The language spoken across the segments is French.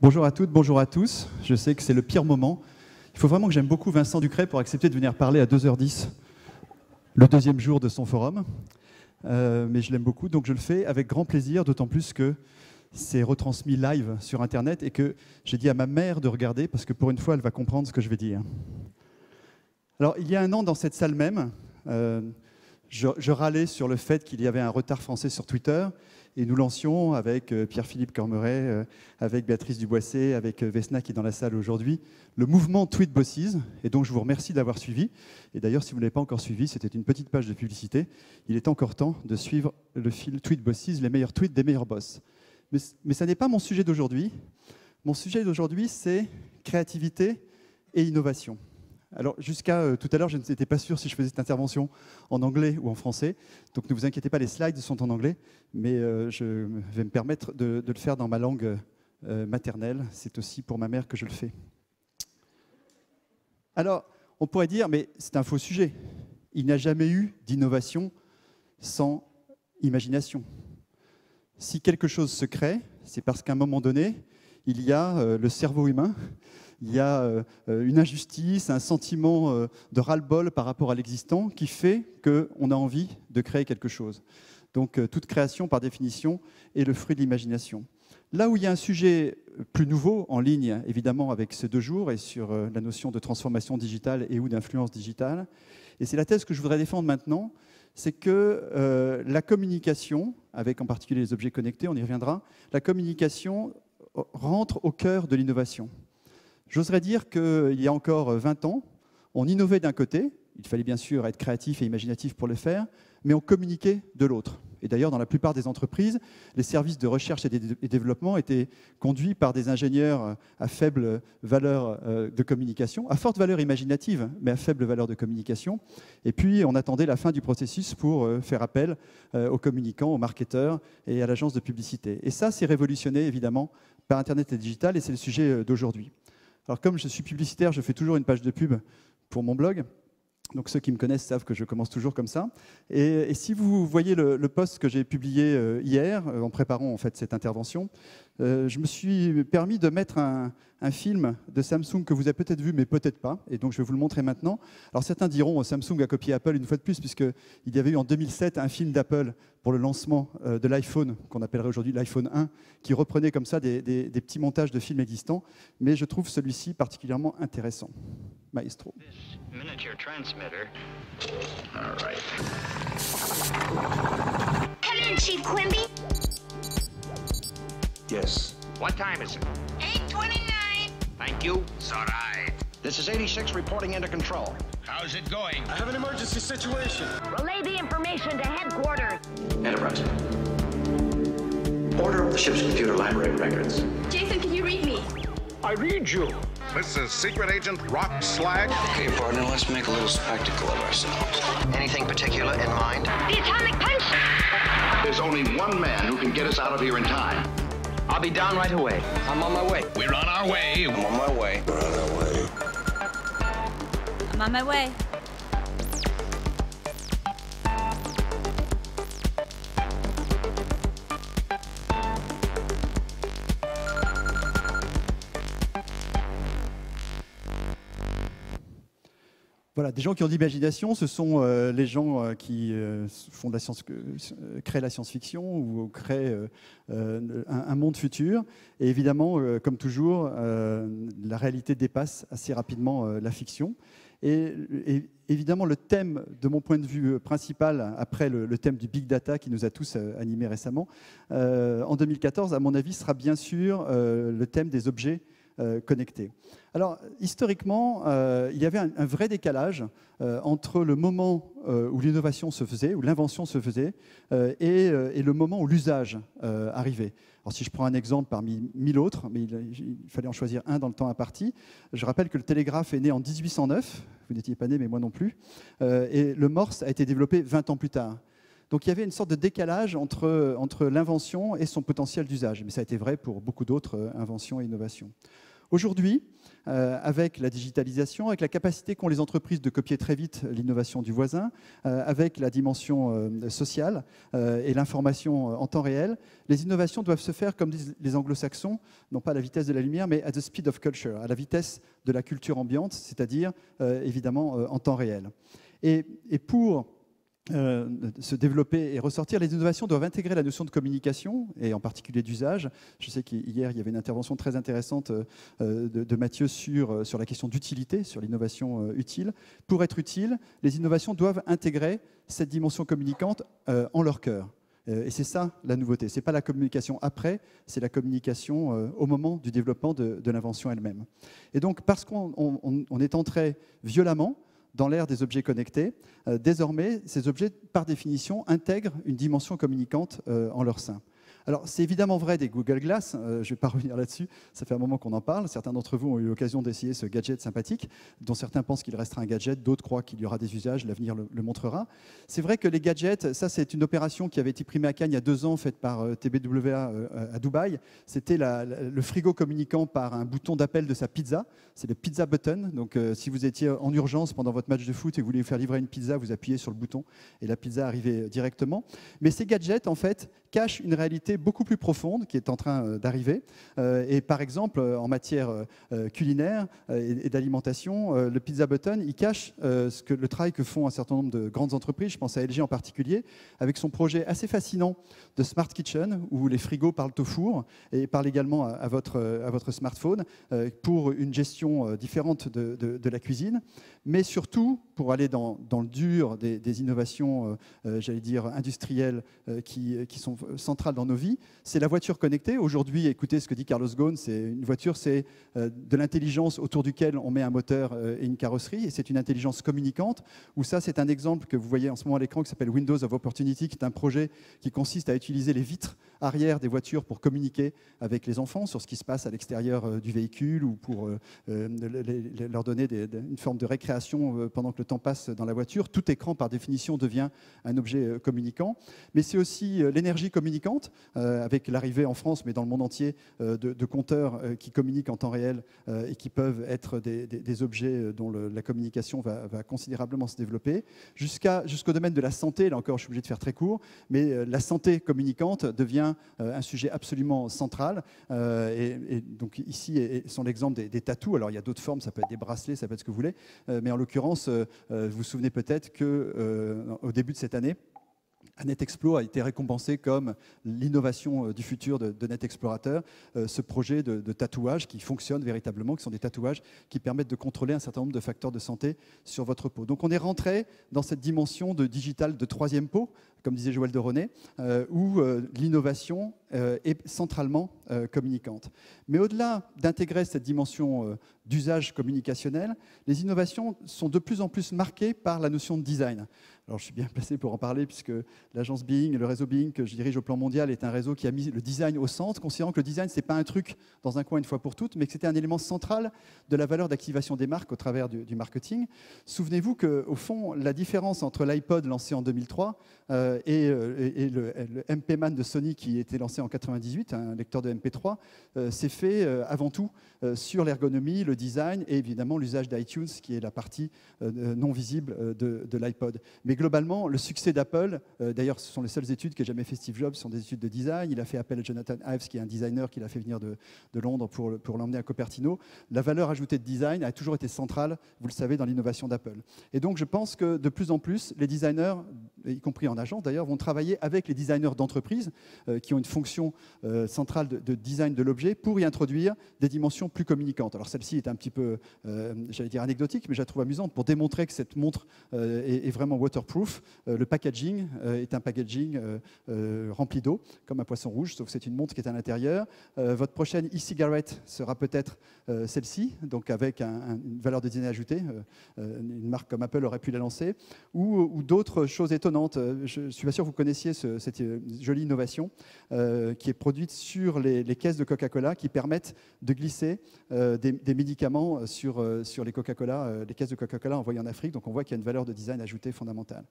Bonjour à toutes, bonjour à tous. Je sais que c'est le pire moment. Il faut vraiment que j'aime beaucoup Vincent Ducret pour accepter de venir parler à 2h10, le deuxième jour de son forum. Mais je l'aime beaucoup, donc je le fais avec grand plaisir, d'autant plus que c'est retransmis live sur Internet et que j'ai dit à ma mère de regarder parce que pour une fois, elle va comprendre ce que je vais dire. Alors, il y a un an, dans cette salle même, je râlais sur le fait qu'il y avait un retard français sur Twitter. Et nous lancions avec Pierre-Philippe Cormeret, avec Béatrice Duboissé, avec Vesna qui est dans la salle aujourd'hui, le mouvement Tweet Bosses. Et donc je vous remercie d'avoir suivi. Et d'ailleurs, si vous ne l'avez pas encore suivi, c'était une petite page de publicité. Il est encore temps de suivre le fil Tweet Bosses, les meilleurs tweets des meilleurs boss. Mais ça n'est pas mon sujet d'aujourd'hui. Mon sujet d'aujourd'hui, c'est créativité et innovation. Alors, jusqu'à tout à l'heure, je n'étais pas sûr si je faisais cette intervention en anglais ou en français. Donc, ne vous inquiétez pas, les slides sont en anglais. Mais je vais me permettre de le faire dans ma langue maternelle. C'est aussi pour ma mère que je le fais. Alors, on pourrait dire, mais c'est un faux sujet. Il n'y a jamais eu d'innovation sans imagination. Si quelque chose se crée, c'est parce qu'à un moment donné, il y a le cerveau humain. Il y a une injustice, un sentiment de ras-le-bol par rapport à l'existant qui fait qu'on a envie de créer quelque chose. Donc toute création, par définition, est le fruit de l'imagination. Là où il y a un sujet plus nouveau, en ligne évidemment avec ces 2 jours, et sur la notion de transformation digitale et ou d'influence digitale, et c'est la thèse que je voudrais défendre maintenant, c'est que la communication, avec en particulier les objets connectés, on y reviendra, la communication rentre au cœur de l'innovation. J'oserais dire qu'il y a encore 20 ans, on innovait d'un côté, il fallait bien sûr être créatif et imaginatif pour le faire, mais on communiquait de l'autre. Et d'ailleurs, dans la plupart des entreprises, les services de recherche et développement étaient conduits par des ingénieurs à faible valeur de communication, à forte valeur imaginative, mais à faible valeur de communication. Et puis, on attendait la fin du processus pour faire appel aux communicants, aux marketeurs et à l'agence de publicité. Et ça, c'est révolutionné, évidemment, par Internet et digital, et c'est le sujet d'aujourd'hui. Alors, comme je suis publicitaire, je fais toujours une page de pub pour mon blog. Donc, ceux qui me connaissent savent que je commence toujours comme ça. Et si vous voyez le post que j'ai publié hier, en préparant en fait cette intervention, je me suis permis de mettre un film de Samsung que vous avez peut-être vu, mais peut-être pas. Et donc, je vais vous le montrer maintenant. Alors, certains diront Samsung a copié Apple une fois de plus, puisqu'il y avait eu en 2007 un film d'Apple pour le lancement de l'iPhone, qu'on appellerait aujourd'hui l'iPhone 1, qui reprenait comme ça des petits montages de films existants. Mais je trouve celui-ci particulièrement intéressant. Maestro. Miniature transmitter. All right. Come in, Chief Quimby. Yes. What time is it? 8:29. Thank you. It's all right. This is 86 reporting into control. How's it going? I have an emergency situation. Relay the information to headquarters. Enterprise. Order of the ship's computer library records. Jason, can you read me? I read you. This is Secret Agent Rock Slag. Okay, partner, let's make a little spectacle of ourselves. Anything particular in mind? The atomic punch. There's only one man who can get us out of here in time. I'll be down right away. I'm on my way. We're on our way. I'm on my way. We're on our way. I'm on my way. Voilà, des gens qui ont de l'imagination, ce sont les gens qui font de la créent la science-fiction ou créent un monde futur. Et évidemment, comme toujours, la réalité dépasse assez rapidement la fiction. Et évidemment, le thème, de mon point de vue principal, après le thème du big data qui nous a tous animés récemment, en 2014, à mon avis, sera bien sûr le thème des objets connectés. Alors, historiquement, il y avait un vrai décalage entre le moment où l'innovation se faisait, où l'invention se faisait, et le moment où l'usage arrivait. Alors, si je prends un exemple parmi 1000 autres, mais il fallait en choisir un dans le temps imparti, je rappelle que le télégraphe est né en 1809, vous n'étiez pas né, mais moi non plus, et le Morse a été développé 20 ans plus tard. Donc il y avait une sorte de décalage entre l'invention et son potentiel d'usage. Mais ça a été vrai pour beaucoup d'autres inventions et innovations. Aujourd'hui, avec la digitalisation, avec la capacité qu'ont les entreprises de copier très vite l'innovation du voisin, avec la dimension sociale et l'information en temps réel, les innovations doivent se faire, comme disent les anglo-saxons, non pas à la vitesse de la lumière, mais at the speed of culture, à la vitesse de la culture ambiante, c'est-à-dire évidemment en temps réel. Et pour se développer et ressortir, les innovations doivent intégrer la notion de communication et en particulier d'usage. Je sais qu'hier, il y avait une intervention très intéressante de Mathieu sur la question d'utilité, sur l'innovation utile. Pour être utile, les innovations doivent intégrer cette dimension communicante en leur cœur. Et c'est ça la nouveauté. Ce n'est pas la communication après, c'est la communication au moment du développement de l'invention elle-même. Et donc, parce qu'on est entré violemment dans l'ère des objets connectés, désormais, ces objets, par définition, intègrent une dimension communicante en leur sein. Alors, c'est évidemment vrai des Google Glass, je ne vais pas revenir là-dessus, ça fait un moment qu'on en parle. Certains d'entre vous ont eu l'occasion d'essayer ce gadget sympathique, dont certains pensent qu'il restera un gadget, d'autres croient qu'il y aura des usages, l'avenir le montrera. C'est vrai que les gadgets, ça c'est une opération qui avait été primée à Cannes il y a 2 ans, faite par TBWA à Dubaï. C'était le frigo communiquant par un bouton d'appel de sa pizza, c'est le pizza button. Donc si vous étiez en urgence pendant votre match de foot et que vous vouliez faire livrer une pizza, vous appuyez sur le bouton et la pizza arrivait directement. Mais ces gadgets, en fait, cachent une réalité beaucoup plus profonde qui est en train d'arriver. Et par exemple, en matière culinaire et d'alimentation, le pizza button, il cache le travail que font un certain nombre de grandes entreprises, je pense à LG en particulier, avec son projet assez fascinant de Smart Kitchen, où les frigos parlent au four et parlent également à votre smartphone pour une gestion différente de la cuisine, mais surtout pour aller dans le dur des innovations, j'allais dire, industrielles qui sont centrales dans nos vies. C'est la voiture connectée. Aujourd'hui, écoutez ce que dit Carlos Ghosn, une voiture, c'est de l'intelligence autour duquel on met un moteur et une carrosserie, et c'est une intelligence communicante, où ça, c'est un exemple que vous voyez en ce moment à l'écran qui s'appelle Windows of Opportunity, qui est un projet qui consiste à utiliser les vitres arrière des voitures pour communiquer avec les enfants sur ce qui se passe à l'extérieur du véhicule ou pour leur donner une forme de récréation pendant que le temps passe dans la voiture. Tout écran, par définition, devient un objet communicant. Mais c'est aussi l'énergie communicante, avec l'arrivée en France, mais dans le monde entier, de compteurs qui communiquent en temps réel et qui peuvent être des objets dont la communication va considérablement se développer, jusqu'au domaine de la santé. Là encore, je suis obligé de faire très court, mais la santé communicante devient un sujet absolument central. Et donc ici sont l'exemple des tatous. Alors il y a d'autres formes, ça peut être des bracelets, ça peut être ce que vous voulez, mais en l'occurrence, vous vous souvenez peut-être qu'au début de cette année, NetExplo a été récompensé comme l'innovation du futur de NetExplorateur, ce projet de tatouage qui fonctionne véritablement, qui sont des tatouages qui permettent de contrôler un certain nombre de facteurs de santé sur votre peau. Donc on est rentré dans cette dimension de digital de troisième peau, comme disait Joël de René, où l'innovation est centralement communicante. Mais au-delà d'intégrer cette dimension d'usage communicationnel, les innovations sont de plus en plus marquées par la notion de design. Alors je suis bien placé pour en parler puisque l'agence Bing, le réseau Bing que je dirige au plan mondial est un réseau qui a mis le design au centre, considérant que le design ce n'est pas un truc dans un coin une fois pour toutes, mais que c'était un élément central de la valeur d'activation des marques au travers du marketing. Souvenez-vous qu'au fond, la différence entre l'iPod lancé en 2003 et le MP-Man de Sony qui était lancé en 98, un lecteur de MP3, s'est fait avant tout sur l'ergonomie, le design et évidemment l'usage d'iTunes qui est la partie non visible de l'iPod. Mais globalement, le succès d'Apple, d'ailleurs ce sont les seules études qu'a jamais fait Steve Jobs, ce sont des études de design. Il a fait appel à Jonathan Ives qui est un designer qu'il a fait venir de Londres pour l'emmener à Cupertino. La valeur ajoutée de design a toujours été centrale, vous le savez, dans l'innovation d'Apple. Et donc je pense que de plus en plus, les designers, y compris en agence d'ailleurs, vont travailler avec les designers d'entreprise qui ont une fonction centrale de design de l'objet pour y introduire des dimensions plus communicantes. Alors celle-ci est un petit peu, j'allais dire anecdotique, mais je la trouve amusante pour démontrer que cette montre est vraiment waterproof. Le packaging est un packaging rempli d'eau, comme un poisson rouge, sauf que c'est une montre qui est à l'intérieur. Votre prochaine e-cigarette sera peut-être celle-ci, donc avec une valeur de design ajoutée. Une marque comme Apple aurait pu la lancer. Ou d'autres choses étonnantes. Je ne suis pas sûr que vous connaissiez cette jolie innovation qui est produite sur les caisses de Coca-Cola qui permettent de glisser des médicaments sur les Coca-Cola, les caisses de Coca-Cola envoyées en Afrique. Donc on voit qu'il y a une valeur de design ajoutée fondamentale.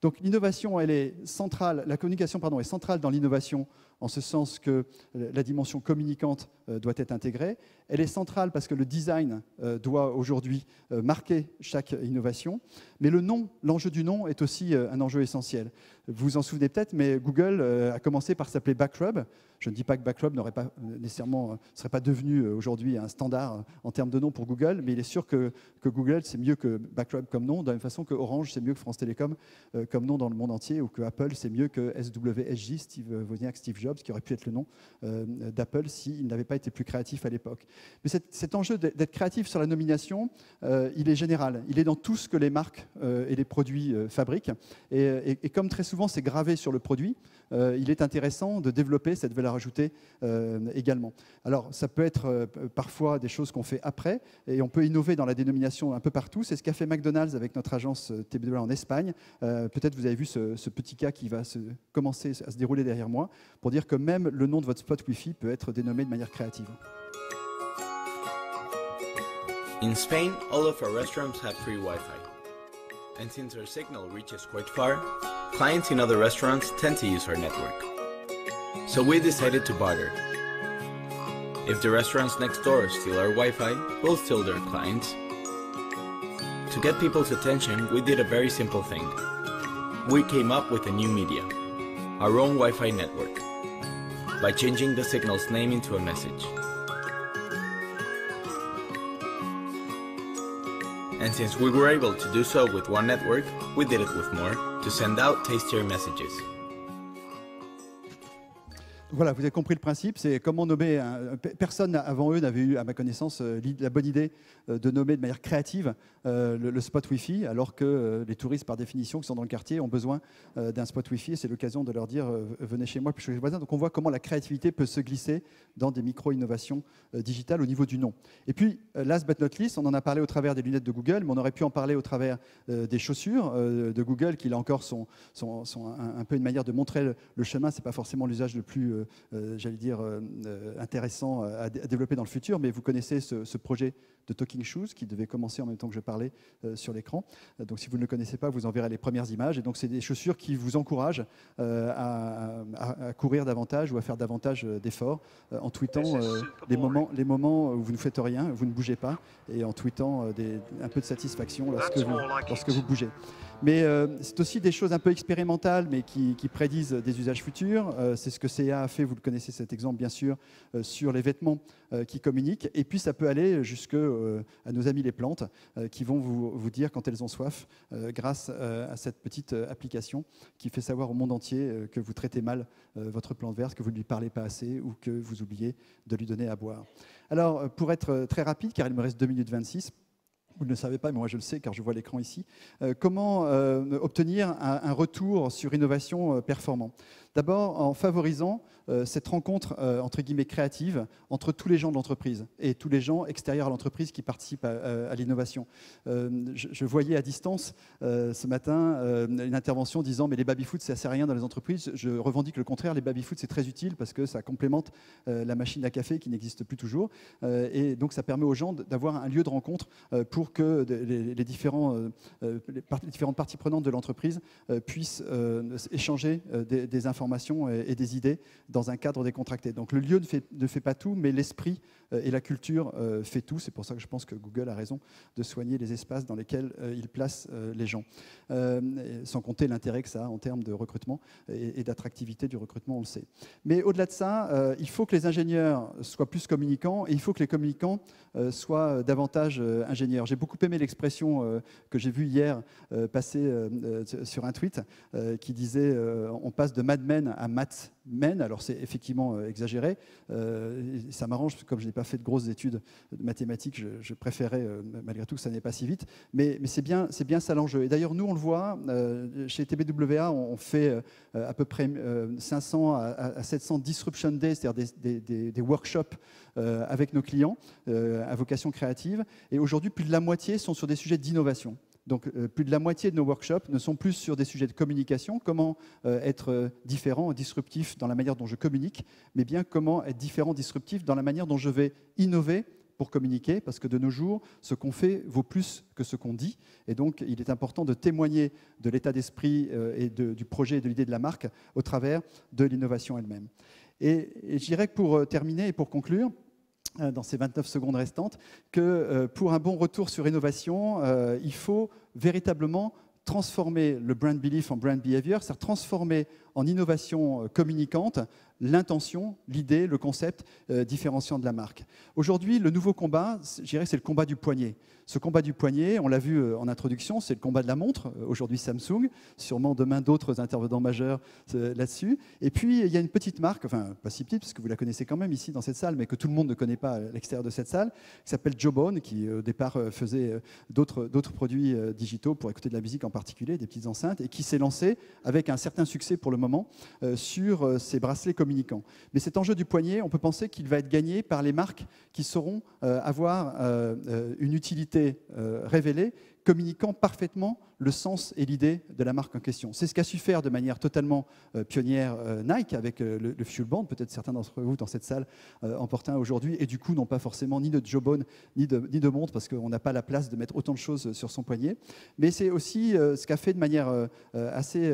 Donc l'innovation, elle est centrale, la communication est centrale dans l'innovation, en ce sens que la dimension communicante doit être intégrée. Elle est centrale parce que le design doit aujourd'hui marquer chaque innovation. Mais le nom, l'enjeu du nom est aussi un enjeu essentiel. Vous vous en souvenez peut-être, mais Google a commencé par s'appeler Backrub. Je ne dis pas que Backrub n'aurait pas nécessairement, serait pas devenu aujourd'hui un standard en termes de nom pour Google, mais il est sûr que Google, c'est mieux que Backrub comme nom, de la même façon que Orange, c'est mieux que France Télécom comme nom dans le monde entier, ou que Apple, c'est mieux que SWSJ, Steve Wozniak, Steve Jobs, qui aurait pu être le nom d'Apple s'il n'avait pas été plus créatif à l'époque. Mais cet enjeu d'être créatif sur la nomination, il est général. Il est dans tout ce que les marques et les produits fabriquent. Et comme très souvent, c'est gravé sur le produit, il est intéressant de développer cette valeur ajoutée également. Alors, ça peut être parfois des choses qu'on fait après, et on peut innover dans la dénomination un peu partout. C'est ce qu'a fait McDonald's avec notre agence TB2A en Espagne. Peut-être vous avez vu ce petit cas qui va commencer à se dérouler derrière moi, pour dire que même le nom de votre spot Wi-Fi peut être dénommé de manière créative. In Spain, all of our restaurants have free Wi-Fi. And since our signal reaches quite far, clients in other restaurants tend to use our network. So we decided to barter. If the restaurants next door steal our Wi-Fi, we'll steal their clients. To get people's attention, we did a very simple thing. We came up with a new media, our own Wi-Fi network, by changing the signal's name into a message. And since we were able to do so with one network, we did it with more, to send out tastier messages. Voilà, vous avez compris le principe, c'est comment nommer. Personne avant eux n'avait eu, à ma connaissance, la bonne idée de nommer de manière créative le spot Wi-Fi, alors que les touristes, par définition, qui sont dans le quartier, ont besoin d'un spot Wi-Fi, et c'est l'occasion de leur dire venez chez moi, puis chez les voisins. Donc on voit comment la créativité peut se glisser dans des micro-innovations digitales au niveau du nom. Et puis, last but not least, on en a parlé au travers des lunettes de Google, mais on aurait pu en parler au travers des chaussures de Google, qui là encore sont un peu une manière de montrer le chemin. C'est pas forcément l'usage le plus j'allais dire, intéressant à développer dans le futur, mais vous connaissez ce projet de Talking Shoes qui devait commencer en même temps que je parlais sur l'écran. Donc si vous ne le connaissez pas, vous en verrez les premières images. Et donc c'est des chaussures qui vous encouragent à courir davantage ou à faire davantage d'efforts en tweetant les moments où vous ne faites rien, vous ne bougez pas, et en tweetant un peu de satisfaction lorsque vous bougez. Mais c'est aussi des choses un peu expérimentales, mais qui prédisent des usages futurs. C'est ce que CA a fait, vous le connaissez cet exemple bien sûr, sur les vêtements qui communiquent. Et puis ça peut aller jusqu'à nos amis les plantes, qui vont vous dire quand elles ont soif, grâce à cette petite application qui fait savoir au monde entier que vous traitez mal votre plante verte, que vous ne lui parlez pas assez ou que vous oubliez de lui donner à boire. Alors, pour être très rapide, car il me reste 2 minutes 26, vous ne le savez pas, mais moi je le sais car je vois l'écran ici. Comment obtenir un retour sur innovation performant? D'abord en favorisant cette rencontre entre guillemets créative entre tous les gens de l'entreprise et tous les gens extérieurs à l'entreprise qui participent à l'innovation. Je voyais à distance ce matin une intervention disant mais les baby-foot ça ne sert à rien dans les entreprises. Je revendique le contraire, les baby-foot c'est très utile parce que ça complémente la machine à café qui n'existe plus toujours et donc ça permet aux gens d'avoir un lieu de rencontre pour que les différentes parties prenantes de l'entreprise puissent échanger des informations et des idées dans un cadre décontracté. Donc le lieu ne fait pas tout, mais l'esprit et la culture fait tout. C'est pour ça que je pense que Google a raison de soigner les espaces dans lesquels il place les gens. Sans compter l'intérêt que ça a en termes de recrutement et d'attractivité du recrutement, on le sait. Mais au-delà de ça, il faut que les ingénieurs soient plus communicants et il faut que les communicants soient davantage ingénieurs. J'ai beaucoup aimé l'expression que j'ai vue hier passer sur un tweet qui disait on passe de Mad Men à Math Men. Alors c'est effectivement exagéré. Ça m'arrange, comme je n'ai pas fait de grosses études de mathématiques, je préférais malgré tout que ça n'ait pas si vite. Mais c'est bien ça l'enjeu. Et d'ailleurs, nous, on le voit, chez TB2A, on fait à peu près 500 à 700 Disruption Days, c'est-à-dire des workshops avec nos clients à vocation créative. Et aujourd'hui, plus de la moitié sont sur des sujets d'innovation. Donc, plus de la moitié de nos workshops ne sont plus sur des sujets de communication, comment être différent, disruptif dans la manière dont je communique, mais bien comment être différent, disruptif dans la manière dont je vais innover pour communiquer, parce que de nos jours, ce qu'on fait vaut plus que ce qu'on dit. Et donc, il est important de témoigner de l'état d'esprit et du projet et de l'idée de la marque au travers de l'innovation elle-même. Et je dirais que pour terminer et pour conclure, dans ces 29 secondes restantes, que pour un bon retour sur innovation, il faut véritablement transformer le brand belief en brand behavior, c'est-à-dire transformer en innovation communicante l'intention, l'idée, le concept différenciant de la marque. Aujourd'hui, le nouveau combat, je dirais, c'est le combat du poignet. Ce combat du poignet, on l'a vu en introduction, c'est le combat de la montre. Aujourd'hui, Samsung, sûrement demain d'autres intervenants majeurs là-dessus. Et puis, il y a une petite marque, enfin, pas si petite, parce que vous la connaissez quand même ici dans cette salle, mais que tout le monde ne connaît pas à l'extérieur de cette salle, qui s'appelle Jawbone, qui au départ faisait d'autres produits digitaux pour écouter de la musique en particulier, des petites enceintes, et qui s'est lancé avec un certain succès pour le moment sur ces bracelets communicants. Mais cet enjeu du poignet, on peut penser qu'il va être gagné par les marques qui sauront avoir une utilité révélée, communiquant parfaitement le sens et l'idée de la marque en question. C'est ce qu'a su faire de manière totalement pionnière Nike avec le Fuel Band. Peut-être certains d'entre vous dans cette salle en portent un aujourd'hui et du coup n'ont pas forcément ni de Jawbone ni de montre parce qu'on n'a pas la place de mettre autant de choses sur son poignet. Mais c'est aussi ce qu'a fait de manière assez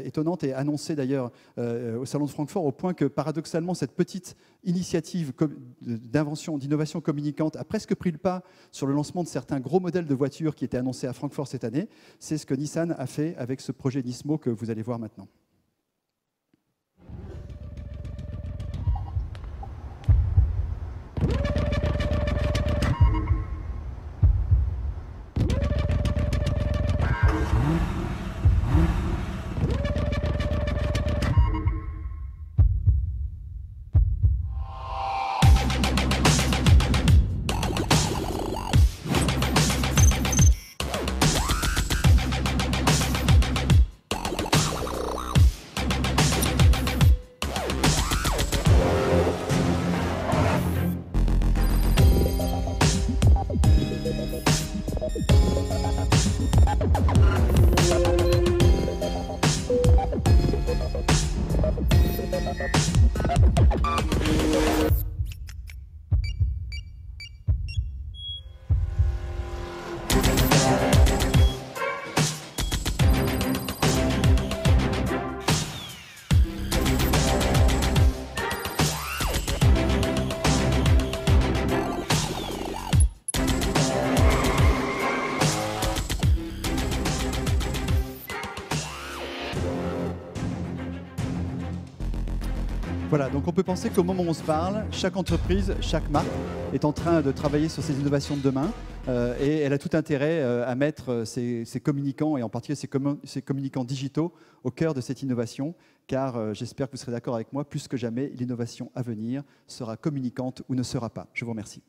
étonnante et annoncée d'ailleurs au Salon de Francfort, au point que paradoxalement cette petite initiative d'invention, d'innovation communicante a presque pris le pas sur le lancement de certains gros modèles de voitures qui étaient annoncés à Francfort cette année. C'est ce que Nissan a fait avec ce projet Nismo que vous allez voir maintenant. Voilà, donc on peut penser qu'au moment où on se parle, chaque entreprise, chaque marque est en train de travailler sur ces innovations de demain et elle a tout intérêt à mettre ses communicants, et en particulier ses communicants digitaux, au cœur de cette innovation, car j'espère que vous serez d'accord avec moi, plus que jamais, l'innovation à venir sera communicante ou ne sera pas. Je vous remercie.